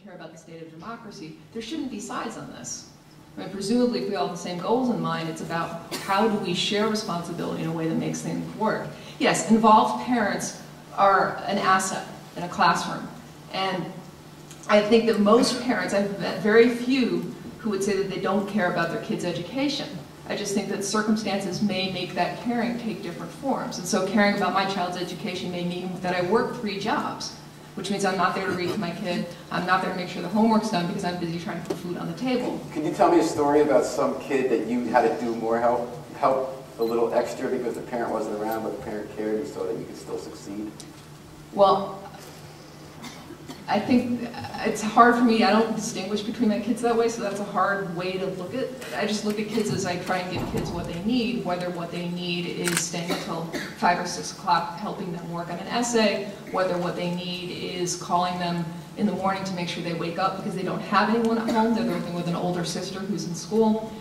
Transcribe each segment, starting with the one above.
care about the state of democracy, there shouldn't be sides on this. I mean, presumably, if we all have the same goals in mind, it's about how do we share responsibility in a way that makes things work. Yes, involved parents are an asset in a classroom. And I think that most parents, I've met very few who would say that they don't care about their kids' education. I just think that circumstances may make that caring take different forms. And so caring about my child's education may mean that I work 3 jobs, which means I'm not there to read to my kid, I'm not there to make sure the homework's done because I'm busy trying to put food on the table. Can you tell me a story about some kid that you had to do more help a little extra because the parent wasn't around, but the parent cared, you saw that you could still succeed? Well, I think it's hard for me. I don't distinguish between my kids that way, so that's a hard way to look at it. I just look at kids as I try and give kids what they need, whether what they need is staying until 5 or 6 o'clock helping them work on an essay, whether what they need is calling them in the morning to make sure they wake up because they don't have anyone at home. They're living with an older sister who's in school.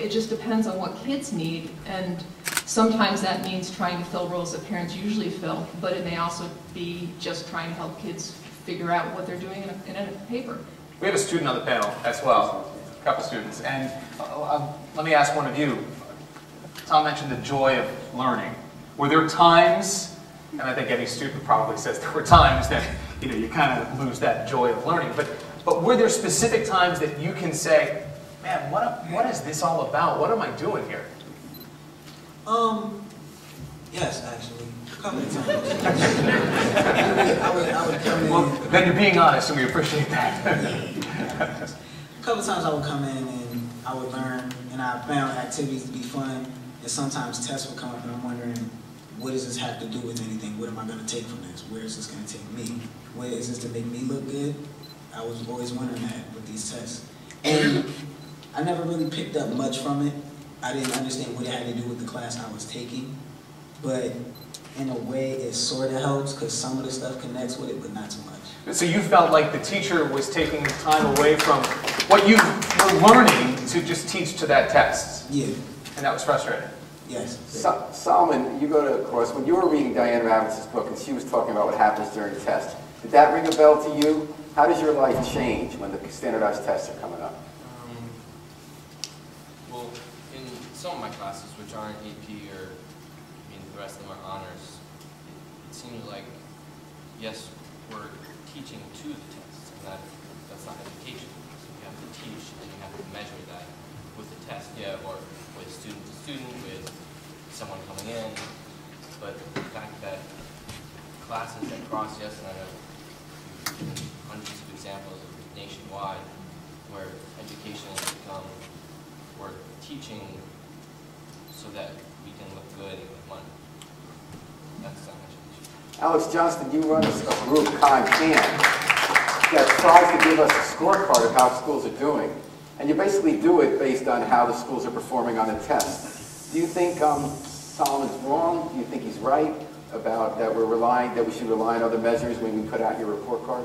It just depends on what kids need, and sometimes that means trying to fill roles that parents usually fill, but it may also be just trying to help kids figure out what they're doing in a paper. We have a student on the panel as well, a couple students, and let me ask one of you. Tom mentioned the joy of learning. Were there times, and I think any student probably says there were times that you kind of lose that joy of learning, but were there specific times that you can say, man, what is this all about? What am I doing here? Yes, actually. A couple of times. I would come in. Well, then you're being honest, and we appreciate that. A couple of times I would come in and I would learn, and I found activities to be fun, and sometimes tests would come up, and I'm wondering, what does this have to do with anything? What am I going to take from this? Where is this going to take me? Where is this to make me look good? I was always wondering that with these tests. And I never really picked up much from it. I didn't understand what it had to do with the class I was taking, but in a way it sort of helps because some of the stuff connects with it, but not too much. So you felt like the teacher was taking time away from what you were learning to just teach to that test? Yeah. And that was frustrating? Yes. Solomon, you go to a course, when you were reading Diane Ravitch's book and she was talking about what happens during a test, did that ring a bell to you? How does your life change when the standardized tests are coming up? Well, in some of my classes, which aren't AP or, the rest of them are honors, it seems like, yes, we're teaching to the tests, and that's not education. So you have to teach, and you have to measure that with the test, yeah, or with student to student, with someone coming in. But the fact that classes that cross, yes, and I know hundreds of examples nationwide where education has become, we're teaching so that we can look good with money. That's not education. Alex Johnston, you run a group, ConCan, that tries to give us a scorecard of how schools are doing. And you basically do it based on how the schools are performing on the test. Do you think Solomon's wrong? Do you think he's right about that we should rely on other measures when we put out your report card?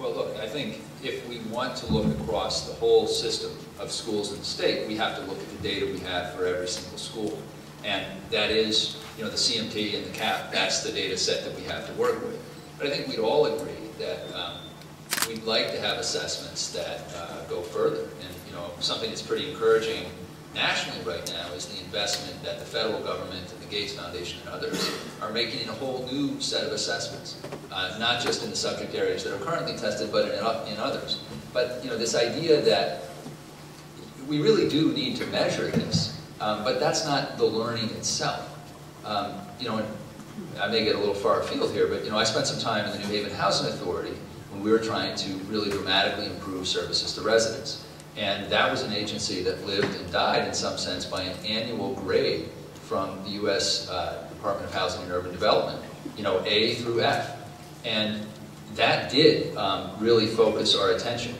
Well, look, I think if we want to look across the whole system of schools in the state, we have to look at the data we have for every single school. And that is, the CMT and the CAP, that's the data set that we have to work with. But I think we'd all agree that we'd like to have assessments that go further. And, something that's pretty encouraging nationally right now is the investment that the federal government and the Gates Foundation and others are making in a whole new set of assessments, not just in the subject areas that are currently tested, but in others. But this idea that we really do need to measure this, but that's not the learning itself. And I may get a little far afield here, but I spent some time in the New Haven Housing Authority when we were trying to really dramatically improve services to residents. And that was an agency that lived and died, in some sense, by an annual grade from the U.S. Department of Housing and Urban Development, A through F. And that did really focus our attention.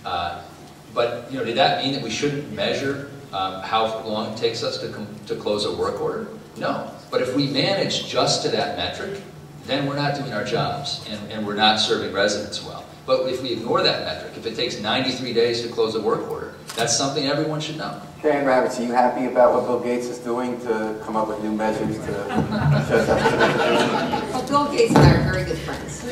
But did that mean that we shouldn't measure how long it takes us to close a work order? No. But if we manage just to that metric, then we're not doing our jobs, and we're not serving residents well. But if we ignore that metric, if it takes 93 days to close a work order, that's something everyone should know. Diane Ravitch, are you happy about what Bill Gates is doing to come up with new measures to shut down? Well, Bill Gates and I are very good friends.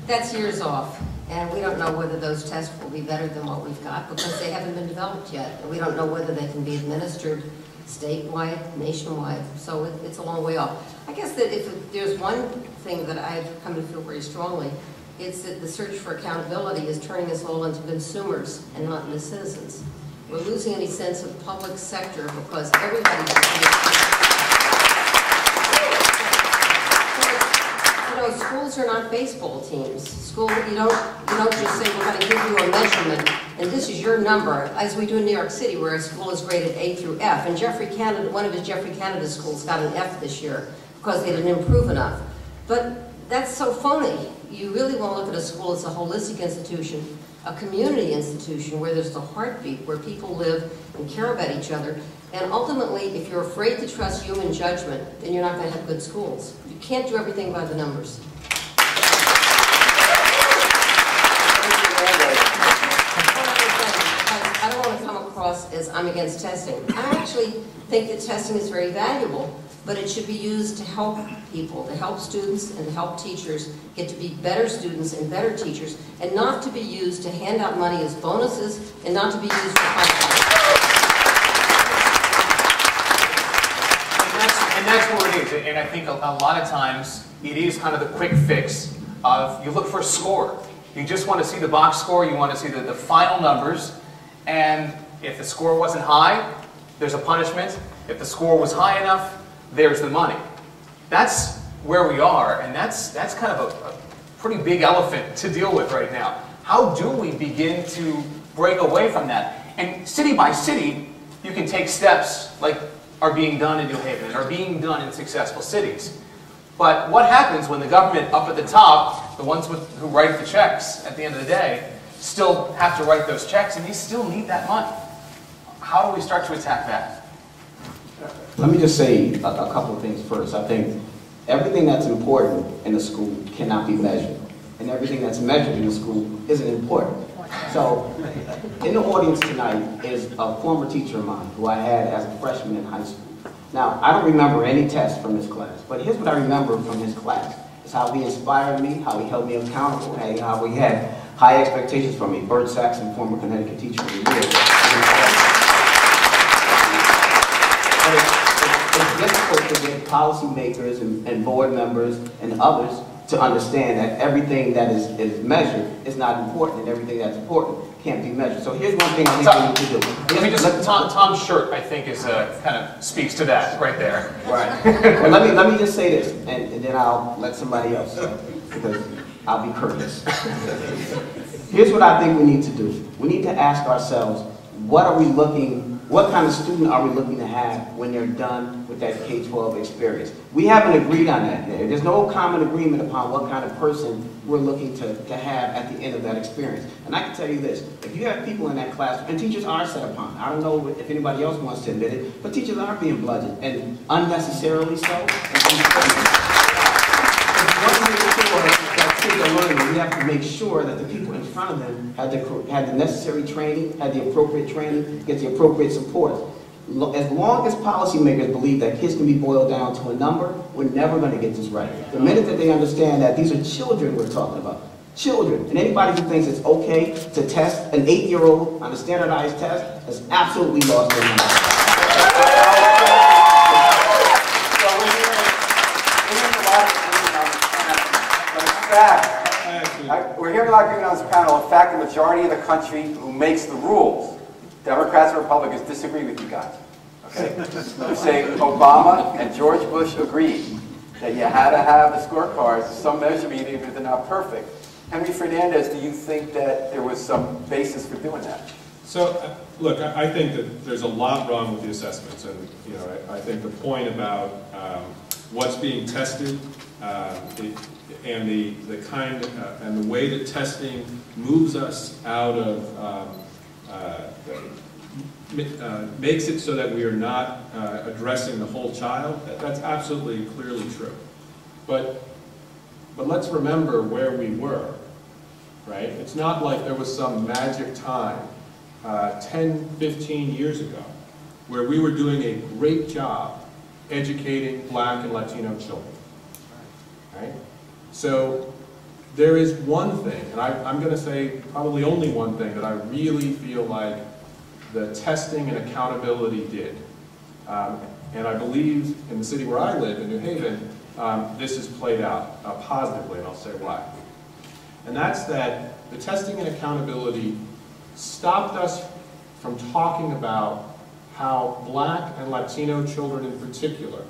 That's years off, and we don't know whether those tests will be better than what we've got because they haven't been developed yet. And we don't know whether they can be administered statewide, nationwide, so it's a long way off. I guess that if there's one thing that I've come to feel very strongly, it's that the search for accountability is turning us all into consumers and not into citizens. We're losing any sense of public sector because everybody's schools are not baseball teams. School, you don't just say we're going to give you a measurement and this is your number, as we do in New York City, where a school is graded A through F. And Jeffrey Canada, one of his Jeffrey Canada schools, got an F this year because they didn't improve enough. But that's so phony. You really want to look at a school as a holistic institution, a community institution where there's the heartbeat, where people live and care about each other. And ultimately, if you're afraid to trust human judgment, then you're not going to have good schools. You can't do everything by the numbers. I don't want to come across as I'm against testing. I actually think that testing is very valuable, but it should be used to help people, to help students and to help teachers get to be better students and better teachers, and not to be used to hand out money as bonuses and not to be used for contracts. And that's where it is. And I think a lot of times it is kind of the quick fix of you look for a score. You just want to see the box score, you want to see the final numbers, and if the score wasn't high, there's a punishment. If the score was high enough, there's the money. That's where we are, and that's kind of a pretty big elephant to deal with right now. How do we begin to break away from that? And city by city, you can take steps like are being done in New Haven, are being done in successful cities. But what happens when the government up at the top, the ones who write the checks at the end of the day, still have to write those checks and they still need that money? How do we start to attack that? Let me just say a couple of things first. I think everything that's important in a school cannot be measured, and everything that's measured in a school isn't important. So, in the audience tonight is a former teacher of mine who I had as a freshman in high school. Now, I don't remember any tests from his class, but here's what I remember from his class. It's how he inspired me, how he held me accountable, how he had high expectations from me. Bert Saxon, former Connecticut teacher of the year. It's difficult to get policymakers and board members and others to understand that everything that is measured is not important, and everything that's important can't be measured. So here's one thing I think we need to do. Tom's shirt, I think, is kind of speaks to that right there. Right. Well, let me just say this, and then I'll let somebody else say, because I'll be courteous. Here's what I think we need to do. We need to ask ourselves, what kind of student are we looking to have when they're done with that K-12 experience? We haven't agreed on that yet. There's no common agreement upon what kind of person we're looking to have at the end of that experience. And I can tell you this, if you have people in that class, and teachers are set upon, I don't know if anybody else wants to admit it, but teachers are being bludgeoned, and unnecessarily so. We have to make sure that the people in front of them had the necessary training, had the appropriate training, get the appropriate support. As long as policymakers believe that kids can be boiled down to a number, we're never going to get this right. The minute that they understand that these are children we're talking about, children, and anybody who thinks it's okay to test an 8-year-old on a standardized test has absolutely lost their mind. We're hearing a lot of agreement on this panel. In fact, the majority of the country who makes the rules, Democrats and Republicans, disagree with you guys. Okay? They're saying Obama and George Bush agreed that you had to have the scorecards, some measurement, even if they're not perfect. Henry Fernandez, do you think that there was some basis for doing that? So, look, I think that there's a lot wrong with the assessments, and I think the point about what's being tested and the kind and the way that testing moves us out of makes it so that we are not addressing the whole child. That's absolutely clearly true. But let's remember where we were, right? It's not like there was some magic time 10, 15 years ago where we were doing a great job educating Black and Latino children, right? So there is one thing, and I'm going to say probably only one thing that I really feel like the testing and accountability did. And I believe in the city where I live, in New Haven, this has played out positively, and I'll say why. And that's that the testing and accountability stopped us from talking about how Black and Latino children in particular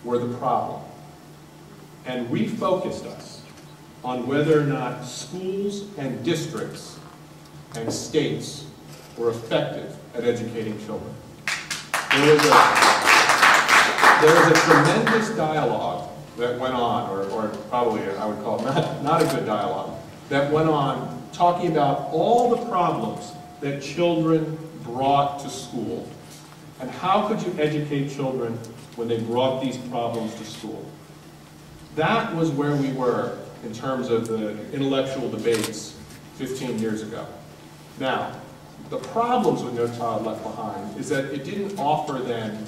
were the problem, and refocused us on whether or not schools and districts and states were effective at educating children. There was a tremendous dialogue that went on, or probably I would call it not a good dialogue, that went on talking about all the problems that children brought to school, and how could you educate children when they brought these problems to school. That was where we were in terms of the intellectual debates 15 years ago. Now, the problems with No Child Left Behind is that it didn't offer then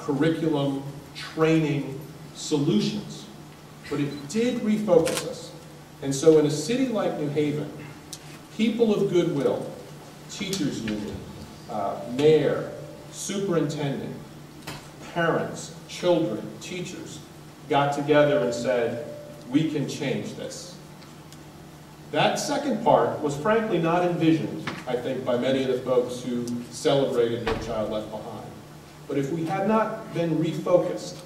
curriculum, training, solutions, but it did refocus us. And so in a city like New Haven, people of goodwill, teachers union, mayor, superintendent, parents, children, teachers, got together and said, we can change this. That second part was frankly not envisioned, I think, by many of the folks who celebrated No Child Left Behind. But if we had not been refocused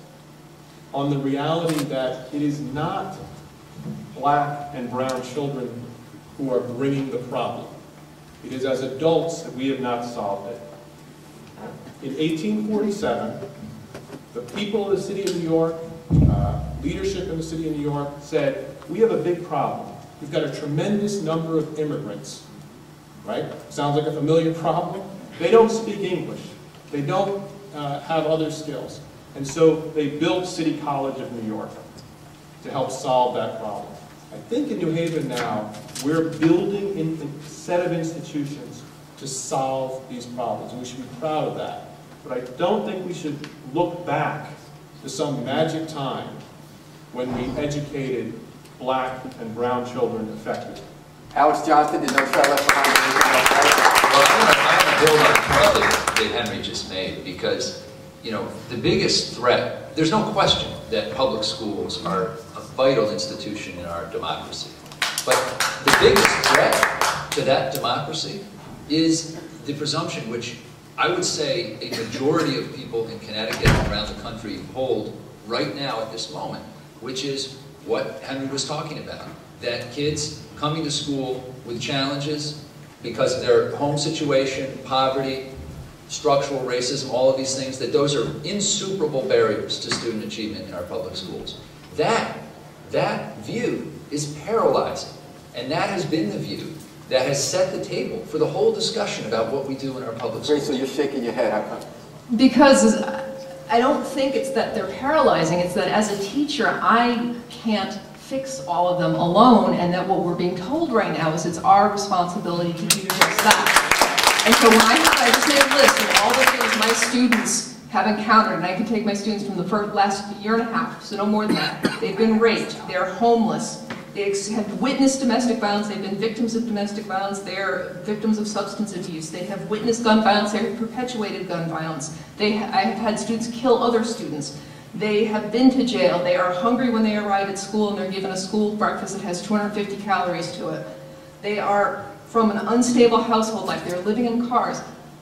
on the reality that it is not Black and brown children who are bringing the problem, it is as adults that we have not solved it. In 1847, the people of the city of New York, leadership in the city of New York said, we have a big problem. We've got a tremendous number of immigrants, right? Sounds like a familiar problem. They don't speak English. They don't have other skills. And so they built City College of New York to help solve that problem. I think in New Haven now, we're building a set of institutions to solve these problems, and we should be proud of that. But I don't think we should look back to some magic time when we educated Black and brown children effectively. Alex Johnston, did No Child Left Behind anything else? Well, I want to build on the point that Henry just made, because, you know, the biggest threat, there's no question that public schools are a vital institution in our democracy. But the biggest threat to that democracy is the presumption, which I would say a majority of people in Connecticut and around the country hold right now at this moment, which is what Henry was talking about, that kids coming to school with challenges because of their home situation, poverty, structural racism, all of these things, that those are insuperable barriers to student achievement in our public schools. That view is paralyzing, and that has been the view that has set the table for the whole discussion about what we do in our public schools. Grace, so you're shaking your head. How come? Because I don't think it's that they're paralyzing, it's that as a teacher, I can't fix all of them alone, and that what we're being told right now is it's our responsibility to do just that. And so when I just made a list of all the things my students have encountered, and I can take my students from the last year and a half, so no more than that. They've been raped, they're homeless, they have witnessed domestic violence, they've been victims of domestic violence, they're victims of substance abuse, they have witnessed gun violence, they have perpetuated gun violence, I have had students kill other students, they have been to jail, they are hungry when they arrive at school and they're given a school breakfast that has 250 calories to it. They are from an unstable household life, they're living in cars.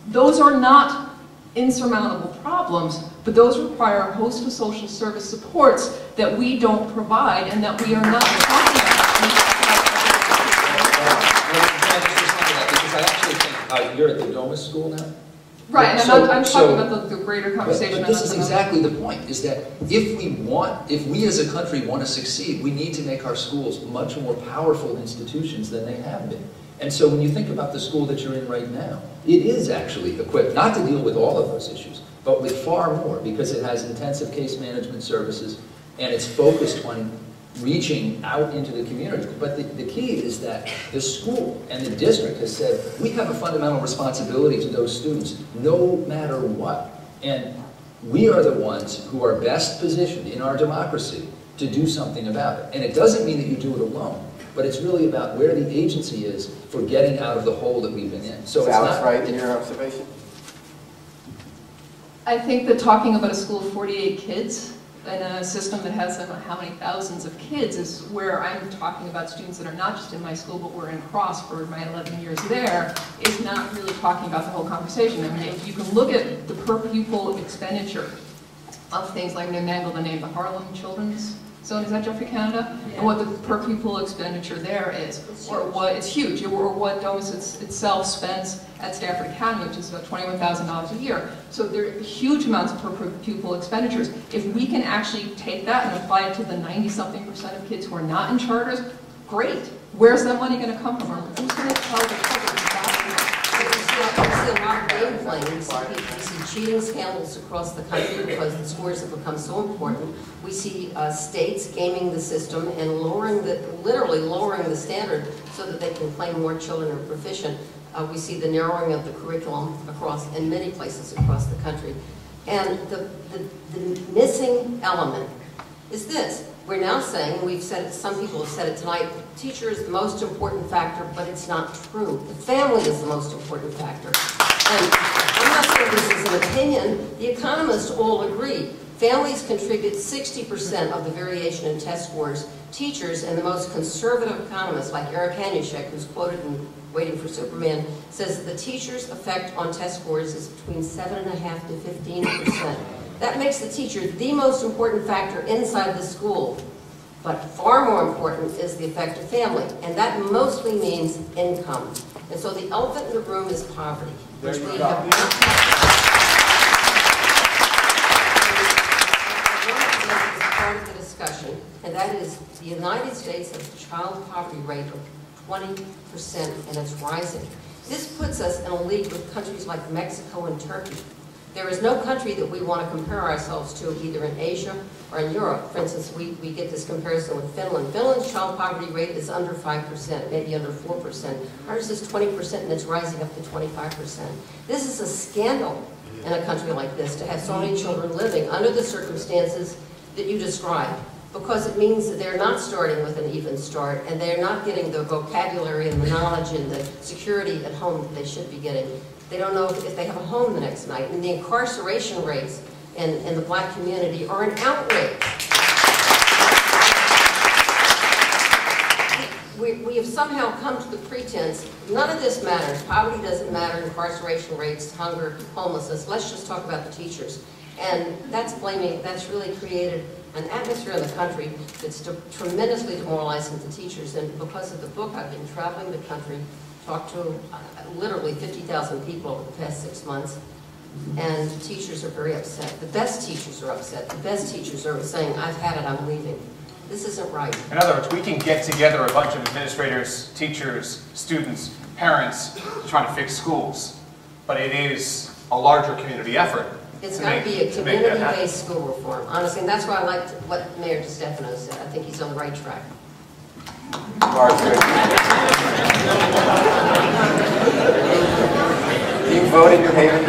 Those are not insurmountable problems, but those require a host of social service supports that we don't provide and that we are not talking about. Because I actually think you're at the Domus School now? Right, and I'm talking about the greater conversation. But this is exactly the point, is that if we as a country want to succeed, we need to make our schools much more powerful institutions than they have been. And so when you think about the school that you're in right now, it is actually equipped, not to deal with all of those issues, but with far more, because it has intensive case management services, and it's focused on reaching out into the community. But the key is that the school and the district has said, we have a fundamental responsibility to those students, no matter what. And we are the ones who are best positioned in our democracy to do something about it. And it doesn't mean that you do it alone. but it's really about where the agency is for getting out of the hole that we've been in. So Is it's Alex not, right in your observation? I think that talking about a school of 48 kids in a system that has how many thousands of kids is where I'm talking about students that are not just in my school, but were in Cross for my 11 years there, is not really talking about the whole conversation. I mean, if you can look at the per pupil expenditure of things like, they mangle the name, the Harlem Children's Zone, is that Jeffrey Canada? Yeah. And what the per pupil expenditure there is, or what, it's huge, or what Domus itself spends at Stafford Academy, which is about $21,000 a year. So there are huge amounts of per pupil expenditures. If we can actually take that and apply it to the 90-something% of kids who are not in charters, great. Where's that money going to come from? Who's going to tell the public that? We see a lot of game playing. We see cheating scandals across the country because the scores have become so important. We see states gaming the system and literally lowering the standard so that they can claim more children are proficient. We see the narrowing of the curriculum in many places across the country. And the missing element is this. We're now saying, and we've said it, some people have said it tonight, teacher is the most important factor, but it's not true. The family is the most important factor. And I'm not saying this is an opinion. The economists all agree. Families contribute 60% of the variation in test scores. Teachers and the most conservative economists, like Eric Hanushek, who's quoted in Waiting for Superman, says that the teacher's effect on test scores is between 7.5% to 15%. That makes the teacher the most important factor inside the school. But far more important is the effect of family, and that mostly means income. And so the elephant in the room is poverty, which we have not part of the discussion, and that is the United States has a child poverty rate of 20%, and it's rising. This puts us in a league with countries like Mexico and Turkey. There is no country that we want to compare ourselves to, either in Asia or in Europe. For instance, we get this comparison with Finland. Finland's child poverty rate is under 5%, maybe under 4%. Ours is 20%, and it's rising up to 25%. This is a scandal in a country like this, to have so many children living under the circumstances that you described, because it means that they're not starting with an even start, and they're not getting the vocabulary and the knowledge and the security at home that they should be getting. They don't know if they have a home the next night. And the incarceration rates in the black community are an outrage. We have somehow come to the pretense, none of this matters. Poverty doesn't matter, incarceration rates, hunger, homelessness. Let's just talk about the teachers. And that's really created an atmosphere in the country that's tremendously demoralizing to teachers. And because of the book, I've been traveling the country, talked to literally 50,000 people over the past 6 months, and teachers are very upset. The best teachers are upset. The best teachers are saying, I've had it, I'm leaving. This isn't right. In other words, we can get together a bunch of administrators, teachers, students, parents to try to fix schools, but it is a larger community effort. It's got to be a community-based school reform, honestly, and that's why I liked what Mayor DeStefano said. I think he's on the right track. Do you vote in New Haven?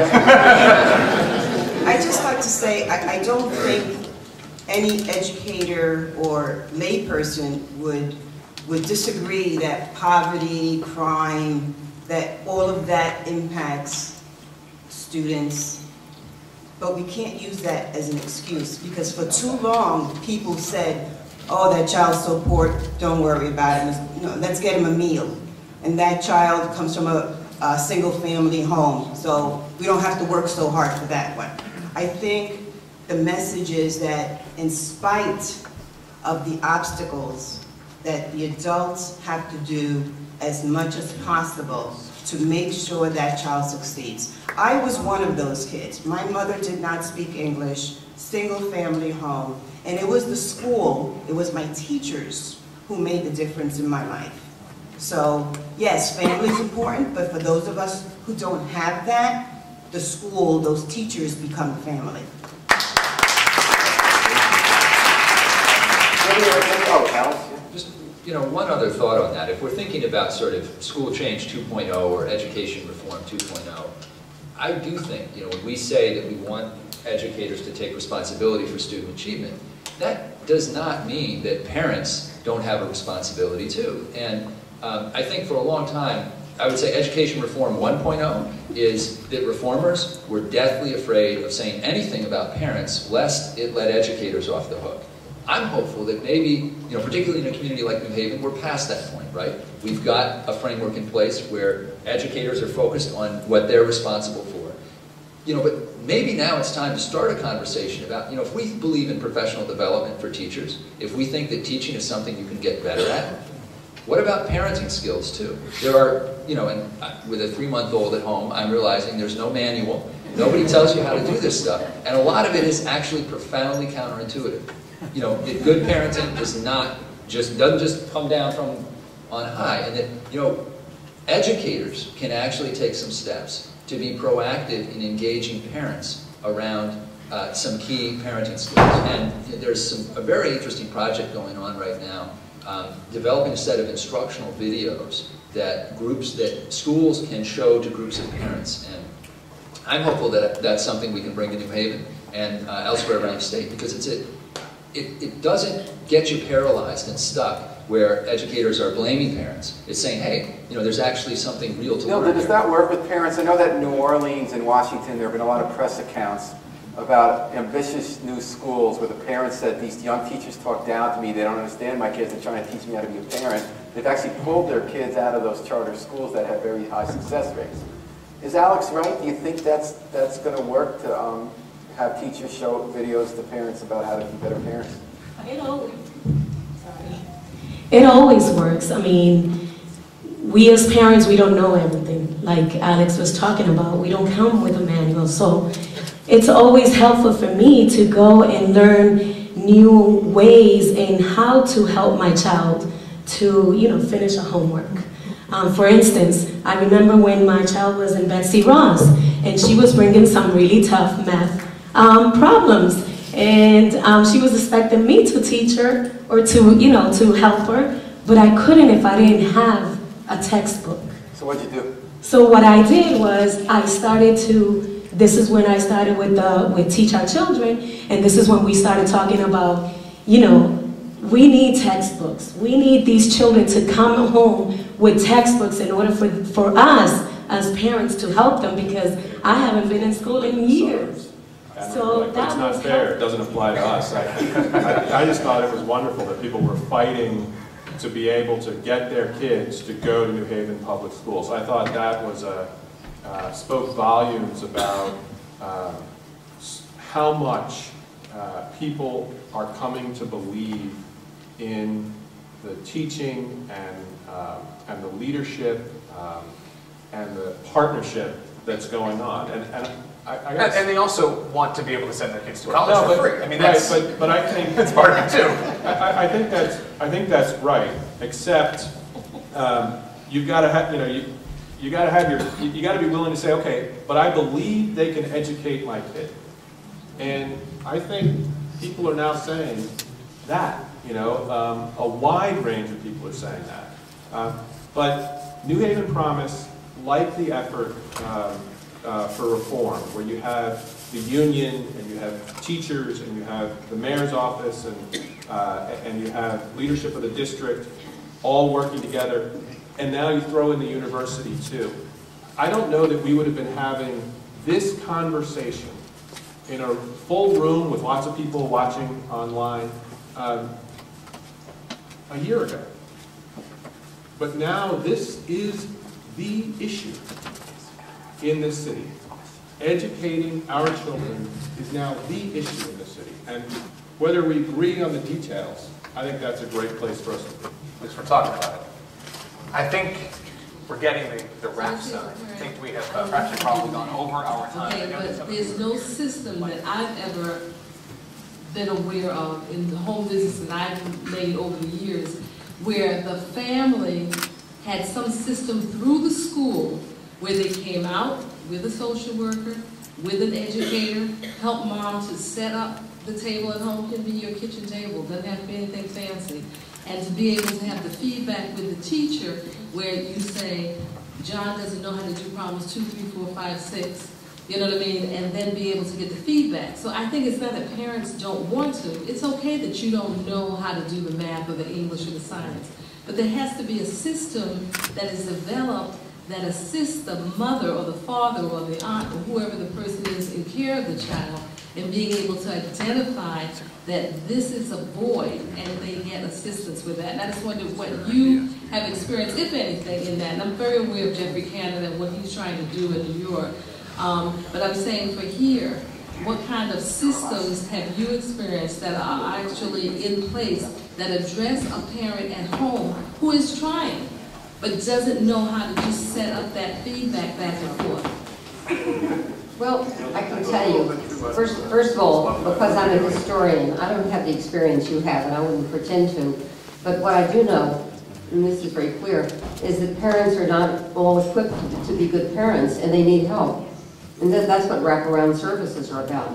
I just like to say, I don't think any educator or layperson would disagree that poverty, crime, that all of that impacts students. But we can't use that as an excuse, because for too long people said, oh, that child's so poor, don't worry about it. You know, let's get him a meal. And that child comes from a single family home, so we don't have to work so hard for that one. I think the message is that in spite of the obstacles, that the adults have to do as much as possible to make sure that child succeeds. I was one of those kids. My mother did not speak English, single family home, and it was the school, it was my teachers who made the difference in my life. So yes, family is important, but for those of us who don't have that, the school, those teachers become family. Just, one other thought on that. If we're thinking about sort of school change 2.0 or education reform 2.0, I do think, when we say that we want educators to take responsibility for student achievement, that does not mean that parents don't have a responsibility too. And I think for a long time, I would say education reform 1.0 is that reformers were deathly afraid of saying anything about parents lest it let educators off the hook. I'm hopeful that maybe, particularly in a community like New Haven, we're past that point, right? We've got a framework in place where educators are focused on what they're responsible for. But maybe now it's time to start a conversation about, if we believe in professional development for teachers, if we think that teaching is something you can get better at, what about parenting skills too? There are, and with a 3-month-old at home, I'm realizing there's no manual. Nobody tells you how to do this stuff. And a lot of it is actually profoundly counterintuitive. Good parenting doesn't just come down from on high. And that, educators can actually take some steps to be proactive in engaging parents around some key parenting skills. And there's a very interesting project going on right now, developing a set of instructional videos that schools can show to groups of parents. And I'm hopeful that that's something we can bring to New Haven and elsewhere around the state, because it doesn't get you paralyzed and stuck where educators are blaming parents. It's saying, hey, there's actually something real to learn. But does that work with parents? I know that in New Orleans and Washington, there have been a lot of press accounts about ambitious new schools where the parents said, these young teachers talk down to me, they don't understand my kids, they're trying to teach me how to be a parent. They've actually pulled their kids out of those charter schools that have very high success rates. Is Alex right? Do you think that's going to work to have teachers show videos to parents about how to be better parents? It always works. I mean, we as parents, we don't know everything. Like Alex was talking about, we don't come with a manual. So it's always helpful for me to go and learn new ways in how to help my child to, finish a homework. For instance, I remember when my child was in Betsy Ross, and she was bringing some really tough math problems. And she was expecting me to teach her or to, to help her, but I couldn't if I didn't have a textbook. So what'd you do? So what I did was this is when I started with Teach Our Children, and this is when we started talking about, we need textbooks. We need these children to come home with textbooks in order for us as parents to help them, because I haven't been in school in years. So but it's not fair. It doesn't apply to us. I just thought it was wonderful that people were fighting to be able to get their kids to go to New Haven public schools. I thought that was spoke volumes about how much people are coming to believe in the teaching and the leadership and the partnership that's going on. And they also want to be able to send their kids to college for free. I mean, that's right, but I think that's part of it too. I think that's right. Except you've got to have you got to be willing to say, okay, but I believe they can educate my kid. And I think people are now saying that. A wide range of people are saying that. But New Haven Promise, like the effort for reform, where you have the union and you have teachers and you have the mayor's office and you have leadership of the district all working together, and now you throw in the university too. I don't know that we would have been having this conversation in a full room with lots of people watching online a year ago. But now this is the issue in this city. Educating our children is now the issue in this city. And whether we agree on the details, I think that's a great place for us to be. At least we're talking about it. I think we're getting the wrap zone. I think we have perhaps probably gone over our time. Okay, but there's no system that I've ever been aware of in the home visits that I've made over the years where the family had some system through the school where they came out with a social worker, with an educator, help mom to set up the table at home. Can be your kitchen table, doesn't have to be anything fancy. And to be able to have the feedback with the teacher where you say, John doesn't know how to do problems 2, 3, 4, 5, 6. you know what I mean, and then be able to get the feedback. So I think it's not that parents don't want to. It's okay that you don't know how to do the math or the English or the science, but there has to be a system that is developed that assists the mother or the father or the aunt or whoever the person is in care of the child in being able to identify that this is a void and they get assistance with that. And I just wonder what you have experienced, if anything, in that. And I'm very aware of Jeffrey Canada and what he's trying to do in New York. But I'm saying for here, what kind of systems have you experienced that are actually in place that address a parent at home who is trying but doesn't know how to just set up that feedback back and forth? Well, I can tell you, first of all, because I'm a historian, I don't have the experience you have, and I wouldn't pretend to. But what I do know, and this is very clear, is that parents are not all equipped to be good parents, and they need help. And that's what wraparound services are about.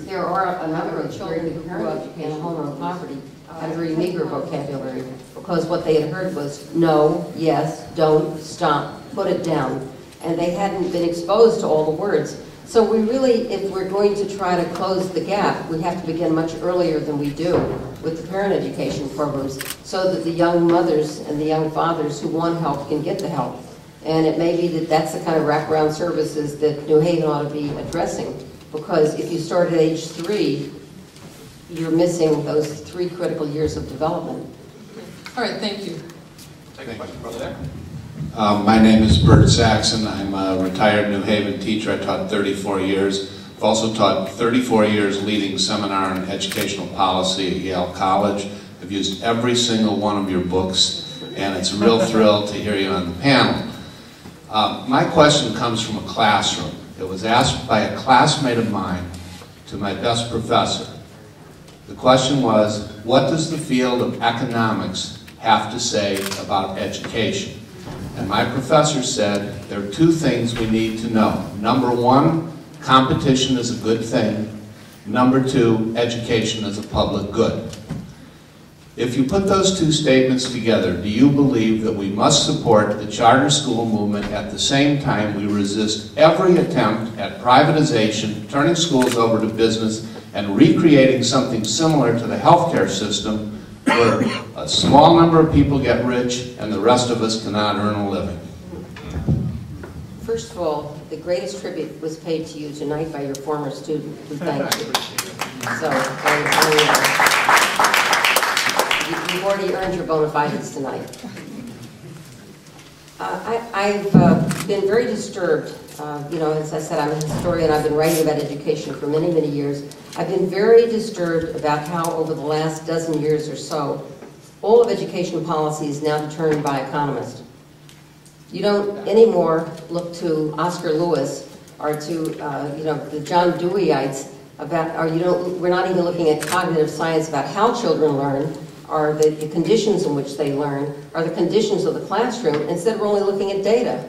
There are a number of children who grew up in a home of poverty, had a very meager vocabulary, because what they had heard was no, yes, don't, stop, put it down. And they hadn't been exposed to all the words. So we really, if we're going to try to close the gap, we have to begin much earlier than we do with the parent education programs, so that the young mothers and the young fathers who want help can get the help. And it may be that that's the kind of wraparound services that New Haven ought to be addressing, because if you start at age 3, you're missing those 3 critical years of development. All right, thank you. Take a question, brother there. My name is Bert Saxon. I'm a retired New Haven teacher. I taught 34 years. I've also taught 34 years leading seminar on educational policy at Yale College. I've used every single one of your books, and it's a real thrill to hear you on the panel. My question comes from a classroom. It was asked by a classmate of mine to my best professor. The question was, what does the field of economics have to say about education? And my professor said, there are 2 things we need to know. Number 1, competition is a good thing. Number 2, education is a public good. If you put those 2 statements together, do you believe that we must support the charter school movement at the same time we resist every attempt at privatization, turning schools over to business, and recreating something similar to the healthcare system where a small number of people get rich and the rest of us cannot earn a living? First of all, the greatest tribute was paid to you tonight by your former student, who thanked you. So, you've already earned your bona fides tonight. I've been very disturbed. You know, as I said, I'm a historian. I've been writing about education for many, many years. I've been very disturbed about how over the last dozen years or so, all of education policy is now determined by economists. You don't anymore look to Oscar Lewis or to you know, the John Deweyites about, or we're not even looking at cognitive science about how children learn, or the conditions in which they learn, or the conditions of the classroom. Instead, we're only looking at data.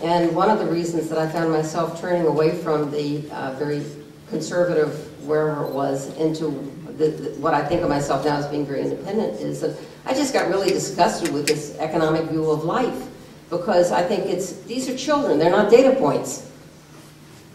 And one of the reasons that I found myself turning away from the very conservative, wherever it was, into what I think of myself now as being very independent is that I just got really disgusted with this economic view of life, because I think these are children, they're not data points.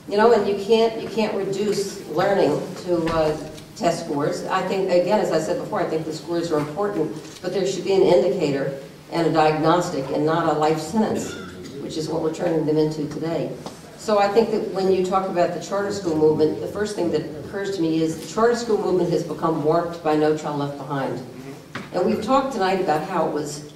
You know, and you can't reduce learning to test scores. I think, again, as I said before, I think the scores are important, but there should be an indicator and a diagnostic and not a life sentence, which is what we're turning them into today. So I think that when you talk about the charter school movement, the first thing that occurs to me is the charter school movement has become warped by No Child Left Behind. And we've talked tonight about how it was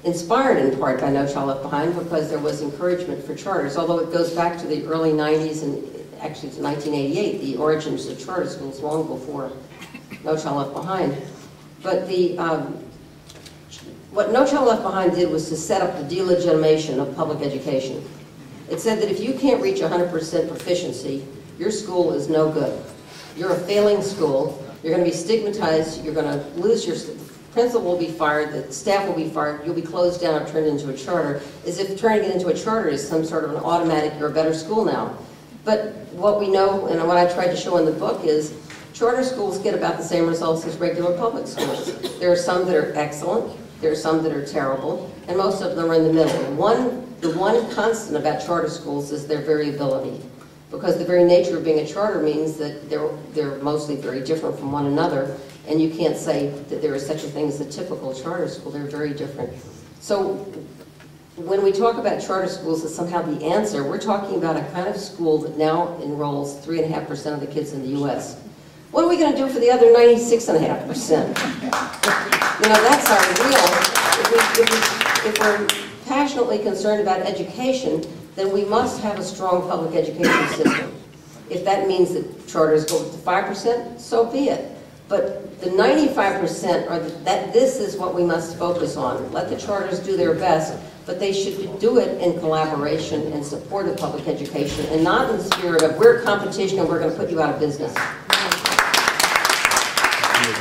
inspired in part by No Child Left Behind, because there was encouragement for charters, although it goes back to the early 90s and actually to 1988, the origins of charter schools, long before No Child Left Behind. But what No Child Left Behind did was to set up the delegitimation of public education. It said that if you can't reach 100% proficiency, your school is no good. You're a failing school, you're going to be stigmatized, you're going to lose your principal will be fired, the staff will be fired, you'll be closed down or turned into a charter, as if turning it into a charter is some sort of an automatic, you're a better school now. But what we know, and what I tried to show in the book, is charter schools get about the same results as regular public schools. There are some that are excellent, There are some that are terrible, and most of them are in the middle. The one constant about charter schools is their variability, because the very nature of being a charter means that they're mostly very different from one another, and you can't say that there is such a thing as a typical charter school. They're very different. So when we talk about charter schools as somehow the answer, we're talking about a kind of school that now enrolls 3.5% of the kids in the U.S. What are we going to do for the other 96.5%? You know, that's our real, if we're passionately concerned about education, then we must have a strong public education system. If that means that charters go up to 5%, so be it. But the 95% are that this is what we must focus on. Let the charters do their best, but they should do it in collaboration and support of public education, and not in the spirit of we're competition and we're going to put you out of business.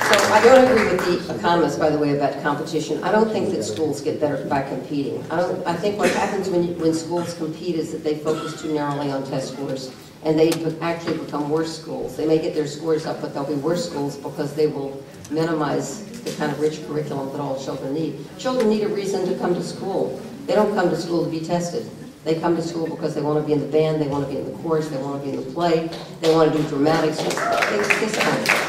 So I don't agree with the economists, by the way, about competition. I don't think that schools get better by competing. I think what happens when schools compete is that they focus too narrowly on test scores, and they actually become worse schools. They may get their scores up, but they'll be worse schools because they will minimize the kind of rich curriculum that all children need. Children need a reason to come to school. They don't come to school to be tested. They come to school because they want to be in the band, they want to be in the chorus, they want to be in the play, they want to do dramatics, things this kind of thing.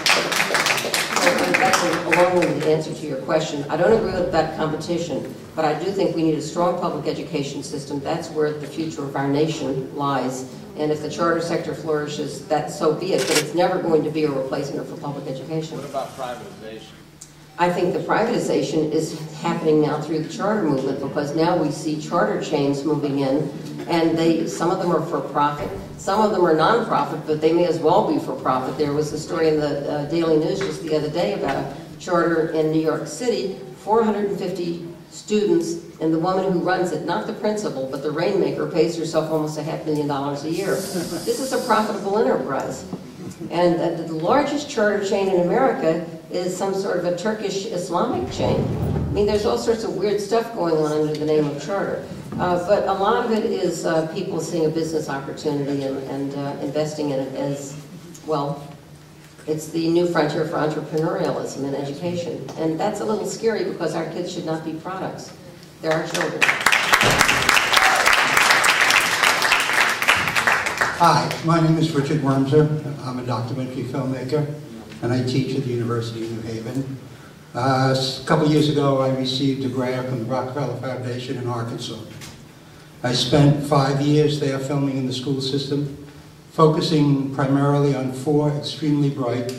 That's a long-winded answer to your question. I don't agree with that competition, but I do think we need a strong public education system. That's where the future of our nation lies. And if the charter sector flourishes, that so be it, but it's never going to be a replacement for public education. What about privatization? I think the privatization is happening now through the charter movement, because now we see charter chains moving in, and some of them are for profit, some of them are non-profit, but they may as well be for profit. There was a story in the Daily News just the other day about a charter in New York City, 450 students, and the woman who runs it, not the principal, but the rainmaker, pays herself almost $500,000 a year. This is a profitable enterprise. And the largest charter chain in America is some sort of a Turkish Islamic chain. I mean, there's all sorts of weird stuff going on under the name of charter. But a lot of it is people seeing a business opportunity and investing in it as, well, it's the new frontier for entrepreneurialism in education. And that's a little scary because our kids should not be products. They're our children. Hi, my name is Richard Wormser. I'm a documentary filmmaker, and I teach at the University of New Haven. A couple years ago, I received a grant from the Rockefeller Foundation in Arkansas. I spent 5 years there filming in the school system, focusing primarily on 4 extremely bright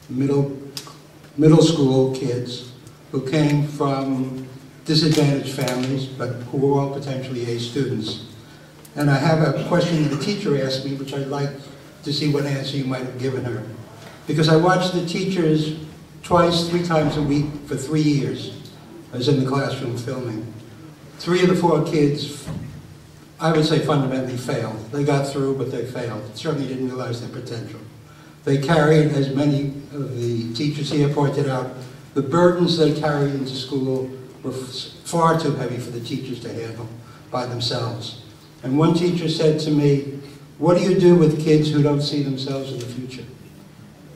middle school kids who came from disadvantaged families, but who were all potentially A students. And I have a question that a teacher asked me, which I'd like to see what answer you might have given her. Because I watched the teachers twice, 3 times a week for 3 years. I was in the classroom filming. 3 of the 4 kids, I would say, fundamentally failed. They got through, but they failed. Certainly didn't realize their potential. They carried, as many of the teachers here pointed out, the burdens they carried into school were far too heavy for the teachers to handle by themselves. And one teacher said to me, "What do you do with kids who don't see themselves in the future?"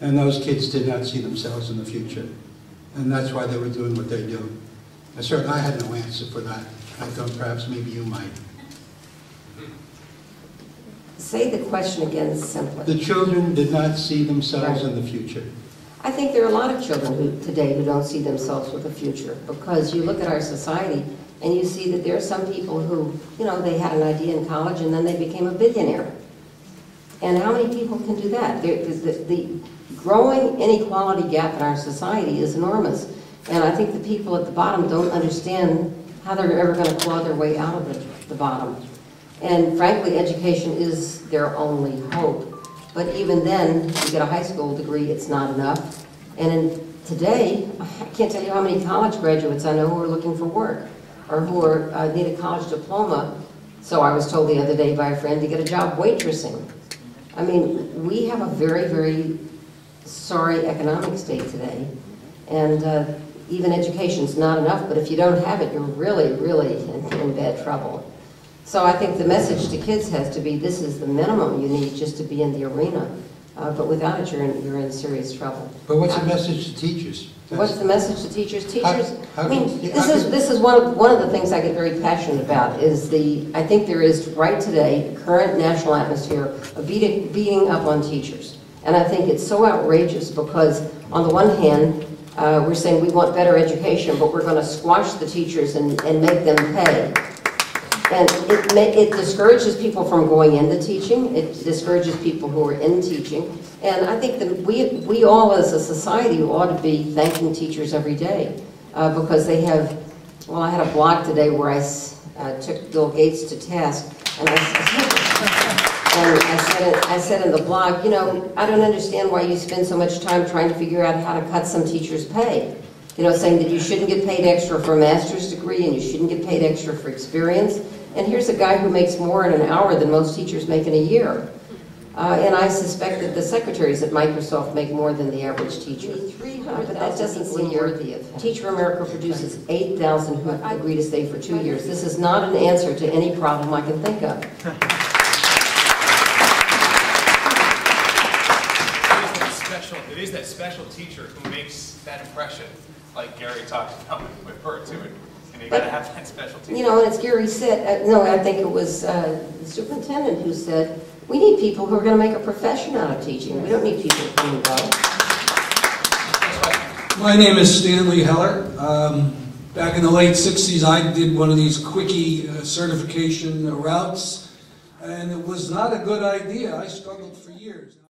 And those kids did not see themselves in the future. And that's why they were doing what they do. And certainly I had no answer for that. I thought perhaps maybe you might. Say the question again simply. The children did not see themselves in the future. I think there are a lot of children today who don't see themselves with a future, because you look at our society and you see that there are some people who, you know, they had an idea in college and then they became a billionaire. And how many people can do that? The growing inequality gap in our society is enormous. And I think the people at the bottom don't understand how they're ever going to claw their way out of the bottom. And frankly, education is their only hope. But even then, you get a high school degree, it's not enough. And today, I can't tell you how many college graduates I know who are looking for work, or who need a college diploma, so I was told the other day by a friend, to get a job waitressing. I mean, we have a very, very sorry economic state today, and even education's not enough, but if you don't have it, you're really, really in bad trouble. So I think the message to kids has to be, this is the minimum you need just to be in the arena. But without it, you're in serious trouble. But what's the message to teachers? What's the message to teachers? Teachers, How I mean, can- this is one of the things I get very passionate about, is I think there is, right today, the current national atmosphere of beating up on teachers. And I think it's so outrageous because, on the one hand, we're saying we want better education, but we're going to squash the teachers and make them pay. And it discourages people from going into teaching. It discourages people who are in teaching. And I think that we all as a society ought to be thanking teachers every day because they have, well, I had a blog today where I took Bill Gates to task, and I said in the blog, you know, I don't understand why you spend so much time trying to figure out how to cut some teachers' pay. You know, saying that you shouldn't get paid extra for a master's degree and you shouldn't get paid extra for experience. And here's a guy who makes more in an hour than most teachers make in a year. And I suspect that the secretaries at Microsoft make more than the average teacher. But that doesn't seem worthy of. Teacher America produces 8,000 who agree to stay for 2 years. This is not an answer to any problem I can think of. It is that special teacher who makes that impression, like Gary talked about with Bert too. And you got to have that special teacher. You know, and as Gary said, no, I think it was the superintendent who said, we need people who are going to make a profession out of teaching. We don't need people who come and go. My name is Stanley Heller. Back in the late 60s, I did one of these quickie certification routes, and it was not a good idea. I struggled for years.